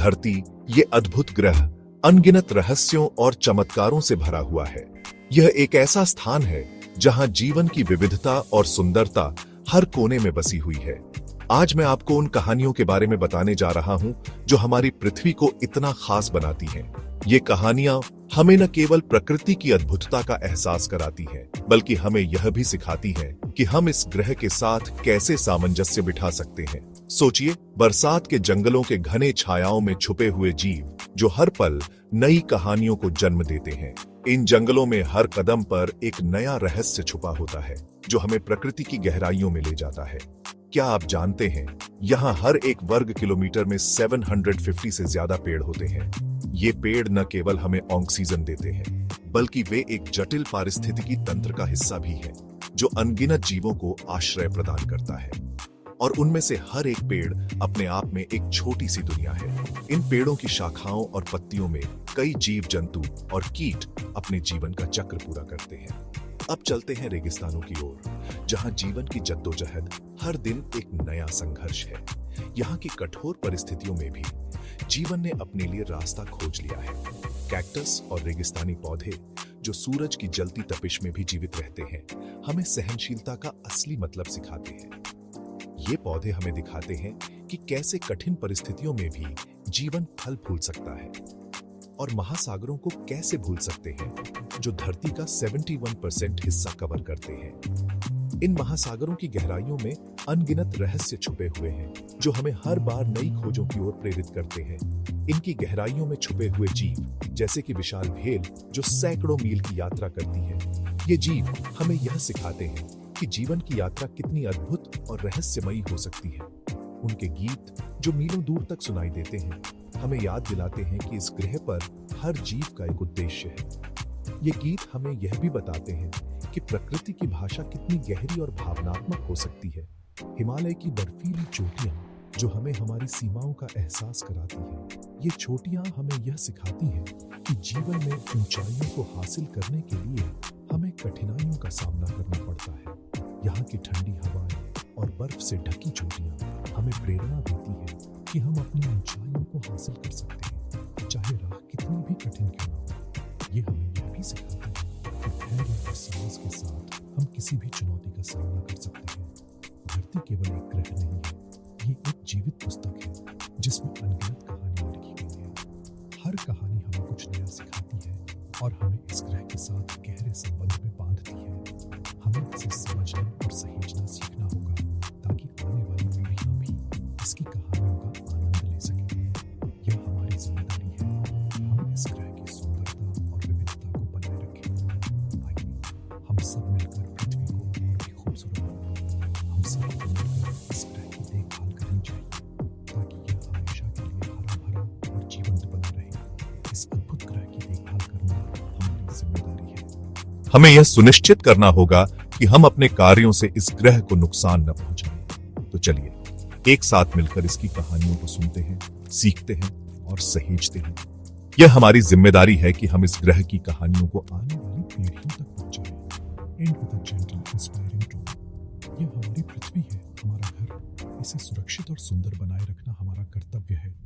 धरती, ये अद्भुत ग्रह अनगिनत रहस्यों और चमत्कारों से भरा हुआ है। यह एक ऐसा स्थान है जहां जीवन की विविधता और सुंदरता हर कोने में बसी हुई है। आज मैं आपको उन कहानियों के बारे में बताने जा रहा हूं जो हमारी पृथ्वी को इतना खास बनाती हैं। ये कहानियां हमें न केवल प्रकृति की अद्भुतता का एहसास कराती हैं, बल्कि हमें यह भी सिखाती हैं कि हम इस ग्रह के साथ कैसे सामंजस्य बिठा सकते हैं। सोचिए, बरसात के जंगलों के घने छायाओं में छुपे हुए जीव जो हर पल नई कहानियों को जन्म देते हैं। इन जंगलों में हर कदम पर एक नया रहस्य छुपा होता है जो हमें प्रकृति की गहराइयों में ले जाता है। क्या आप जानते हैं, यहाँ हर एक वर्ग किलोमीटर में 750 से ज्यादा पेड़ होते हैं। ये पेड़ न केवल हमें ऑक्सीजन देते हैं, बल्कि वे एक जटिल पारिस्थितिकी तंत्र का हिस्सा भी है जो अनगिनत जीवों को आश्रय प्रदान करता है। और उनमें से हर एक पेड़ अपने आप में एक छोटी सी दुनिया है। इन पेड़ों की शाखाओं और पत्तियों में कई जीव जंतु और कीट अपने जीवन का चक्र पूरा करते हैं। अब चलते हैं रेगिस्तानों की ओर, जहां जीवन की जद्दोजहद हर दिन एक नया संघर्ष है। यहाँ की कठोर परिस्थितियों में भी जीवन ने अपने लिए रास्ता खोज लिया है। कैक्टस और रेगिस्तानी पौधे जो सूरज की जलती तपिश में भी जीवित रहते हैं, हमें सहनशीलता का असली मतलब सिखाते हैं। ये पौधे हमें दिखाते हैं कि कैसे कठिन परिस्थितियों में भी जीवन फल फूल सकता है। और महासागरों को कैसे भूल सकते हैं जो धरती का 71% हिस्सा कवर करते हैं। इन महासागरों की गहराइयों में अनगिनत रहस्य छुपे हुए हैं जो हमें हर बार नई खोजों की ओर प्रेरित करते हैं। इनकी गहराइयों में छुपे हुए जीव जैसे कि विशाल व्हेल जो सैकड़ों मील की यात्रा करती है, ये जीव हमें यह सिखाते हैं कि जीवन की यात्रा कितनी अद्भुत और रहस्यमयी हो सकती है। उनके गीत जो मीलों दूर तक सुनाई देते हैं, हमें याद दिलाते हैं कि इस ग्रह पर हर जीव का एक उद्देश्य है। ये गीत हमें यह भी बताते हैं कि प्रकृति की भाषा कितनी गहरी और भावनात्मक हो सकती है। हिमालय की बर्फीली चोटियां जो हमें हमारी सीमाओं का एहसास कराती हैं। ये चोटियां हमें यह सिखाती हैं कि जीवन में ऊंचाइयों को हासिल करने के लिए हमें कठिनाइयों का सामना करना पड़ता है। यहाँ की ठंडी हवाएं और बर्फ से ढकी चोटियां हमें प्रेरणा देती हैं कि हम अपनी ऊंचाइयों को हासिल कर सकते हैं, चाहे राह कितनी भी कठिन क्यों ना हो। ये हमें यह भी सिखाता है कि धैर्य और साहस के साथ हम किसी भी चुनौती का सामना कर सकते हैं। धरती केवल एक ग्रह नहीं है, ये एक जीवित पुस्तक है जिसमें अनगिनत कहानियां लिखी गई हैं। हर कहानी हमें कुछ नया सिखाती है और हमें इस ग्रह के साथ गहरे संबंध में बांधती है। हमें इसे समझना और सहेजना सीखना होगा ताकि आने वाली पीढ़ियां भी इसकी कहानियों का आनंद ले सकें। यह हमारी जिम्मेदारी है, हम इस ग्रह की सुंदरता और विविधता को बनाए रखें। आइए हम सब मिलकर पृथ्वी को और भी खूबसूरत बनाएं। हम सब को मिलकर इस ग्रह की देखभाल करनी चाहिए ताकि यह हमेशा के लिए हरा भरा और जीवंत बना रहे। इस अद्भुत ग्रह की देखभाल करना हमारी जिम्मेदारी है। हमें यह सुनिश्चित करना होगा कि हम अपने कार्यों से इस ग्रह को नुकसान न पहुंचाएं। तो चलिए एक साथ मिलकर इसकी कहानियों को सुनते हैं, सीखते हैं और सहेजते हैं। यह हमारी जिम्मेदारी है कि हम इस ग्रह की कहानियों को आने वाली पीढ़ियों तक पहुंचाएं। And with a gentle inspiring tone. यह हमारी पृथ्वी है, हमारा घर। इसे सुरक्षित और सुंदर बनाए रखना हमारा कर्तव्य है।